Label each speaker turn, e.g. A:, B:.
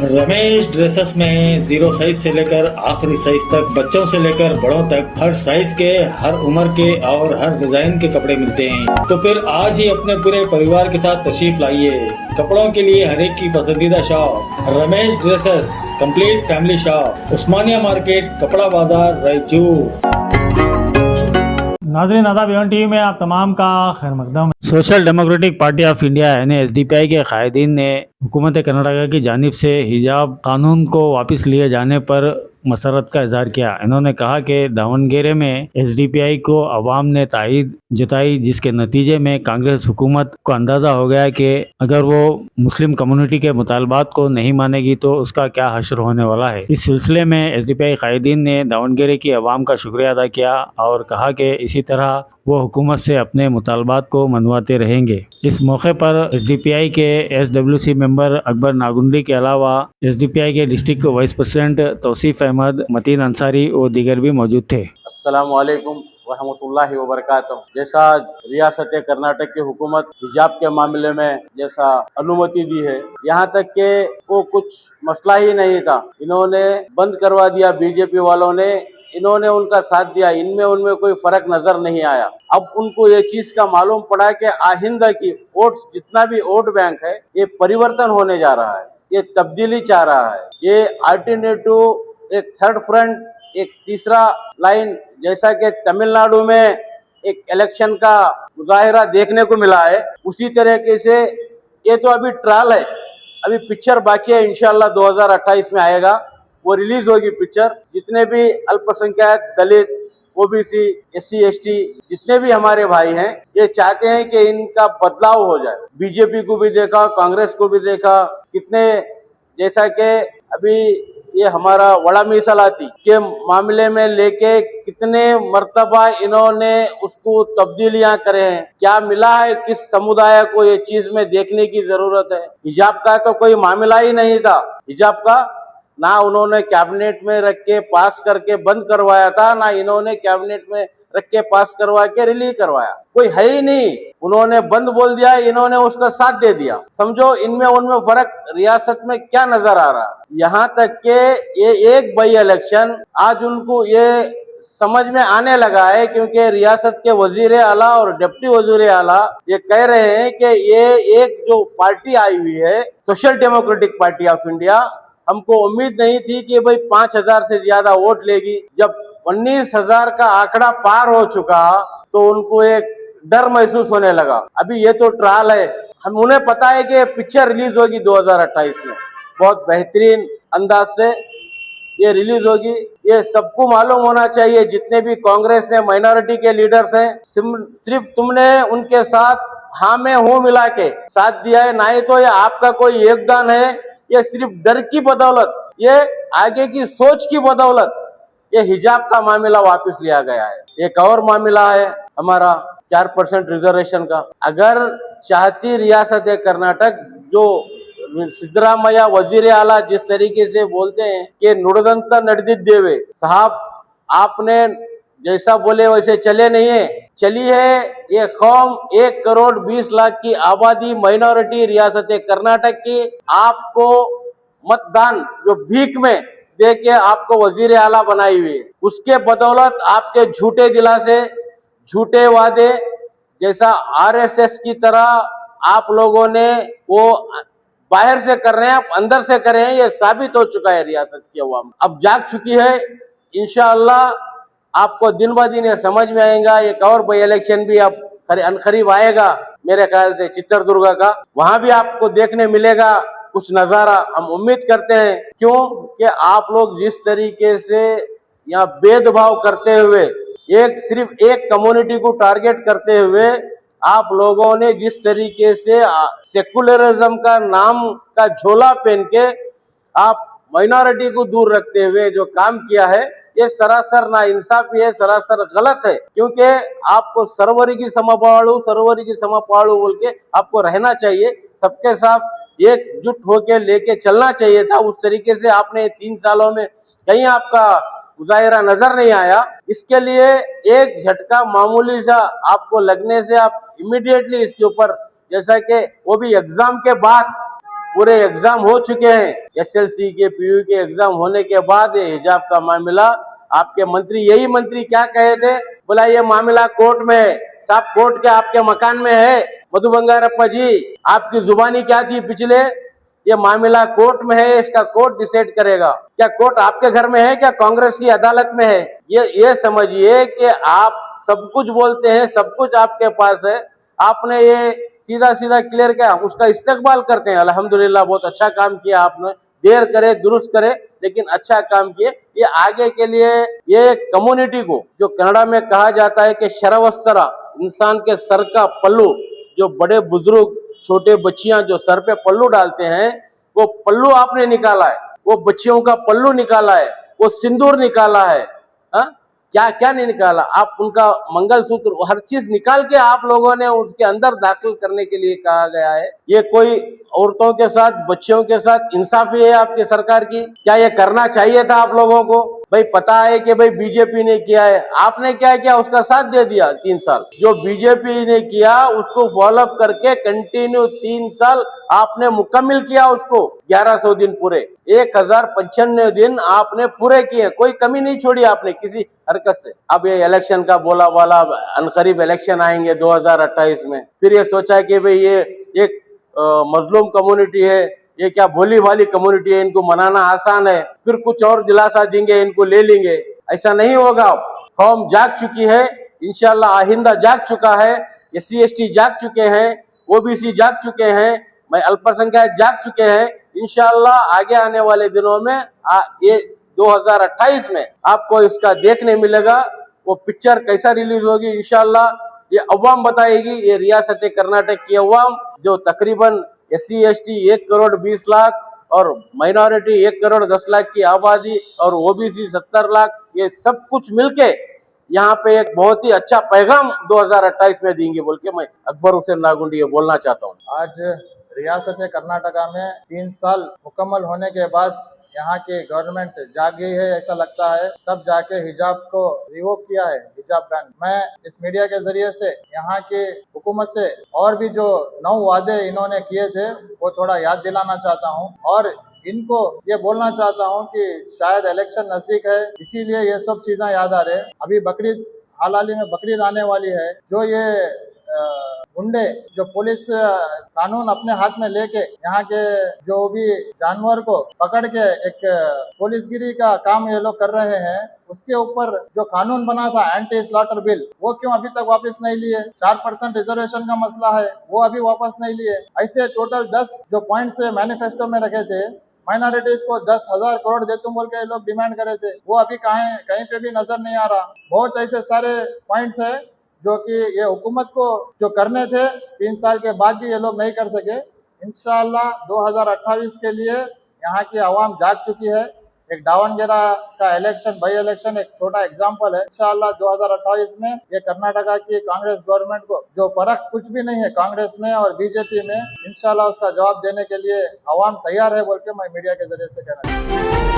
A: Ramesh dresses में zero size से लेकर आखिरी साइज तक, बच्चों से लेकर बड़ों तक, हर साइज के, हर उम्र के और हर डिजाइन के कपड़े मिलते हैं। तो फिर आज ही अपने पूरे परिवार के साथ तशरीफ लाइए। कपड़ों के लिए हर एक की पसंदीदा shop Ramesh dresses, complete family shop, Osmania market, कपड़ा बाजार, रायचूर। नाज़रीन आदाब, एवन टीवी में आप तमाम का खैर मकदम। Social democratic party of India यानी एसडीपीआई के कायदीन ने हुकूमत कर्नाटका की जानिब से हिजाब कानून को वापस लिए जाने पर मसरत का इजहार किया। इन्होंने कहा कि दावणगेरे में एसडीपीआई को अवाम ने तायद जताई, जिसके नतीजे में कांग्रेस हुकूमत को अंदाज़ा हो गया कि अगर वो मुस्लिम कम्युनिटी के मुतालबात को नहीं मानेगी तो उसका क्या हश्र होने वाला है। इस सिलसिले में एसडीपीआई कायदीन ने दावणगेरे की अवाम का शुक्रिया अदा किया और कहा कि इसी तरह वो हुकूमत से अपने मुतालबात को मनवाते रहेंगे। इस मौके पर एसडीपीआई के एसडब्ल्यूसी मेंबर अकबर नागुंडी के अलावा एसडीपीआई के district vice president Tauseef Ahmed, Mateen Ansari और दीगर भी मौजूद थे।
B: अस्सलाम वालेकुम रहमतुल्लाहि व बरकातहू। जैसा रियासत कर्नाटक की हुकूमत हिजाब के मामले में जैसा अनुमति दी है, यहाँ तक के वो कुछ मसला ही नहीं था, इन्होंने बंद करवा दिया। बीजेपी वालों ने इन्होंने उनका साथ दिया, इनमें उनमें कोई फर्क नजर नहीं आया। अब उनको ये चीज का मालूम पड़ा कि आइंदा की वोट, जितना भी वोट बैंक है, ये परिवर्तन होने जा रहा है, ये तब्दीली चाह रहा है, ये अल्टरनेटिव, एक थर्ड फ्रंट, एक तीसरा लाइन, जैसा कि तमिलनाडु में एक इलेक्शन का मुजाहिरा देखने को मिला है, उसी तरीके से ये तो अभी ट्रायल है, अभी पिक्चर बाकी है। इंशाल्लाह 2028 में आएगा, वो रिलीज होगी पिक्चर। जितने भी अल्पसंख्यक, दलित, ओबीसी, एससी, एसटी, जितने भी हमारे भाई हैं, ये चाहते हैं कि इनका बदलाव हो जाए। बीजेपी को भी देखा, कांग्रेस को भी देखा, कितने, जैसा कि अभी ये हमारा वड़ा मीसालाती के मामले में लेके कितने मर्तबा इन्होंने उसको तब्दीलियां करे हैं। क्या मिला है किस समुदाय को, ये चीज में देखने की जरूरत है। हिजाब का तो कोई मामला ही नहीं था, हिजाब का ना उन्होंने कैबिनेट में रख के पास करके बंद करवाया था, ना इन्होंने कैबिनेट में रख के पास करवा के रिलीज करवाया, कोई है ही नहीं। उन्होंने बंद बोल दिया, इन्होंने उसका साथ दे दिया। समझो इनमें उनमें फर्क रियासत में क्या नजर आ रहा है। यहाँ तक के ये एक बाई इलेक्शन आज उनको ये समझ में आने लगा है, क्योंकि रियासत के वजीर आला और डिप्टी वजीर आला ये कह रहे हैं कि ये एक जो पार्टी आई हुई है, social democratic party of India, हमको उम्मीद नहीं थी कि भाई 5000 से ज्यादा वोट लेगी। जब 19,000 का आंकड़ा पार हो चुका तो उनको एक डर महसूस होने लगा। अभी ये तो ट्रायल है, हम उन्हें पता है कि पिक्चर रिलीज होगी 2028 में, बहुत बेहतरीन अंदाज से ये रिलीज होगी। ये सबको मालूम होना चाहिए, जितने भी कांग्रेस में माइनॉरिटी के लीडर्स हैं, सिर्फ तुमने उनके साथ हाँ में हूँ मिला के साथ दिया है, ना ही तो ये आपका कोई योगदान है। ये सिर्फ डर की बदौलत, ये आगे की सोच की बदौलत ये हिजाब का मामला वापस लिया गया है। एक और मामला है हमारा 4% रिजर्वेशन का। अगर चाहती रियासत कर्नाटक, जो सिद्धरामैया वजीर आला जिस तरीके से बोलते हैं कि नुड़दंत नड़दिದ್ದೇವೆ साहब, आपने जैसा बोले वैसे चले नहीं है, चली है। ये कौम 1,20,00,000 की आबादी, माइनॉरिटी रियासत कर्नाटक की, आपको मतदान जो भीख में दे के आपको वजीर आला बनाई हुई है, उसके बदौलत आपके झूठे दिला से झूठे वादे, जैसा आरएसएस की तरह आप लोगों ने वो बाहर से कर रहे हैं, आप अंदर से कर रहे हैं, ये साबित हो चुका है। रियासत की अवाम अब जाग चुकी है। इंशाअल्लाह आपको दिन ब दिन ये समझ में आएगा। एक और बाई इलेक्शन भी अब अनकरीब आएगा, मेरे ख्याल से चित्रदुर्ग का, वहां भी आपको देखने मिलेगा कुछ नजारा। हम उम्मीद करते हैं, क्यों कि आप लोग जिस तरीके से यहाँ भेदभाव करते हुए, सिर्फ एक कम्युनिटी को टारगेट करते हुए आप लोगों ने जिस तरीके से सेकुलरिज्म का नाम का झोला पहन के आप माइनॉरिटी को दूर रखते हुए जो काम किया है, ये सरासर नाइंसाफी है, सरासर गलत है। क्योंकि आपको सर्ववर्गीय समपाड़ू बोल के आपको रहना चाहिए, सबके साथ एकजुट होके लेके चलना चाहिए था। उस तरीके से आपने 3 सालों में कहीं आपका मुजाहिरा नजर नहीं आया। इसके लिए एक झटका मामूली सा आपको लगने से आप इमीडिएटली इसके ऊपर, जैसा कि वो भी एग्जाम के बाद पूरे एग्जाम हो चुके हैं, एसएलसी के पीयू के एग्जाम होने के बाद ये हिजाब का मामला, आपके मंत्री, यही मंत्री क्या कहे थे, बोला ये मामला कोर्ट में है। साहब कोर्ट के आपके मकान में है। मधु बंगारप्पा जी, आपकी जुबानी क्या थी पिछले, ये मामला कोर्ट में है, इसका कोर्ट डिसाइड करेगा। क्या कोर्ट आपके घर में है, क्या कांग्रेस की अदालत में है? ये समझिए कि आप सब कुछ बोलते हैं, सब कुछ आपके पास है, आपने ये सीधा सीधा क्लियर किया, उसका इस्तेकबाल करते हैं। अल्हम्दुलिल्लाह बहुत अच्छा काम किया आपने, देर करे दुरुस्त करे लेकिन अच्छा काम किए। ये आगे के लिए ये कम्युनिटी को, जो कन्नड़ा में कहा जाता है कि शरवस्त्रा, इंसान के सर का पल्लू, जो बड़े बुजुर्ग छोटे बच्चियां जो सर पे पल्लू डालते हैं, वो पल्लू आपने निकाला है, वो बच्चियों का पल्लू निकाला है, वो सिंदूर निकाला है। हा? क्या क्या नहीं निकाला, आप उनका मंगलसूत्र, हर चीज निकाल के आप लोगों ने उसके अंदर दाखिल करने के लिए कहा गया है। ये कोई औरतों के साथ, बच्चियों के साथ इंसाफी है आपकी सरकार की? क्या ये करना चाहिए था आप लोगों को? भाई पता है कि भाई बीजेपी ने किया है, आपने क्या किया, उसका साथ दे दिया 3 साल। जो बीजेपी ने किया उसको फॉलोअप करके कंटिन्यू 3 साल आपने मुकम्मल किया उसको, 1100 दिन पूरे, 1095 दिन आपने पूरे किए, कोई कमी नहीं छोड़ी आपने किसी हरकत से। अब ये इलेक्शन का बोला वाला, अनकरीब इलेक्शन आएंगे 2028 में, फिर ये सोचा कि भाई ये एक मजलूम कम्युनिटी है, ये क्या भोली भाली कम्युनिटी है, इनको मनाना आसान है, फिर कुछ और दिलासा देंगे, इनको ले लेंगे। ऐसा नहीं होगा। कौम जाग चुकी है, इंशाल्लाह आहिंदा जाग चुका है, SC ST जाग चुके हैं, OBC जाग चुके हैं, मैं अल्पसंख्यक जाग चुके हैं। इंशाल्लाह आगे आने वाले दिनों में ये 2028 में आपको इसका देखने मिलेगा। वो पिक्चर कैसा रिलीज होगी इंशाल्लाह ये अवाम बताएगी। ये रियासत कर्नाटक की अवाम, जो तकरीबन SC ST 1 करोड़ 20 लाख और माइनॉरिटी 1 करोड़ 10 लाख की आबादी और OBC 70 लाख, ये सब कुछ मिलके यहाँ पे एक बहुत ही अच्छा पैगाम 2028 में देंगे बोल के मैं अकबर हुसैन नागुंडी ये बोलना चाहता हूँ।
C: आज रियासत कर्नाटका में 3 साल मुकम्मल होने के बाद यहाँ की गवर्नमेंट जाग गई है ऐसा लगता है, तब जाके हिजाब को रिवोक किया है, हिजाब बैन। मैं इस मीडिया के जरिए से यहाँ की हुकूमत से और भी जो 9 वादे इन्होंने किए थे वो थोड़ा याद दिलाना चाहता हूँ और इनको ये बोलना चाहता हूँ कि शायद इलेक्शन नजदीक है, इसीलिए ये सब चीजें याद आ रहे हैं। अभी बकरीद, हाल ही में बकरीद आने वाली है, जो ये गुंडे, जो पुलिस कानून अपने हाथ में लेके यहाँ के जो भी जानवर को पकड़ के एक पुलिसगिरी का काम ये लोग कर रहे हैं, उसके ऊपर जो कानून बना था एंटी स्लॉटर बिल, वो क्यों अभी तक वापस नहीं लिए? 4% रिजर्वेशन का मसला है, वो अभी वापस नहीं लिए। ऐसे टोटल 10 जो पॉइंट्स मैनिफेस्टो में रखे थे, माइनॉरिटीज को 10,000 करोड़ दे तुम बोल के लोग डिमांड करे थे, वो अभी कहीं पे भी नजर नहीं आ रहा। बहुत ऐसे सारे पॉइंट्स है जो कि ये हुकूमत को जो करने थे 3 साल के बाद भी ये लोग नहीं कर सके। इंशाअल्लाह 2028 के लिए यहाँ की आवाम जाग चुकी है। एक दावणगेरा का इलेक्शन, बाई इलेक्शन एक छोटा एग्जाम्पल है। इंशाअल्लाह 2028 में ये कर्नाटका की कांग्रेस गवर्नमेंट को जो फर्क कुछ भी नहीं है कांग्रेस में और बीजेपी में, इंशाअल्लाह उसका जवाब देने के लिए आवाम तैयार है बोल के मैं मीडिया के जरिए से कहना चाहता हूँ।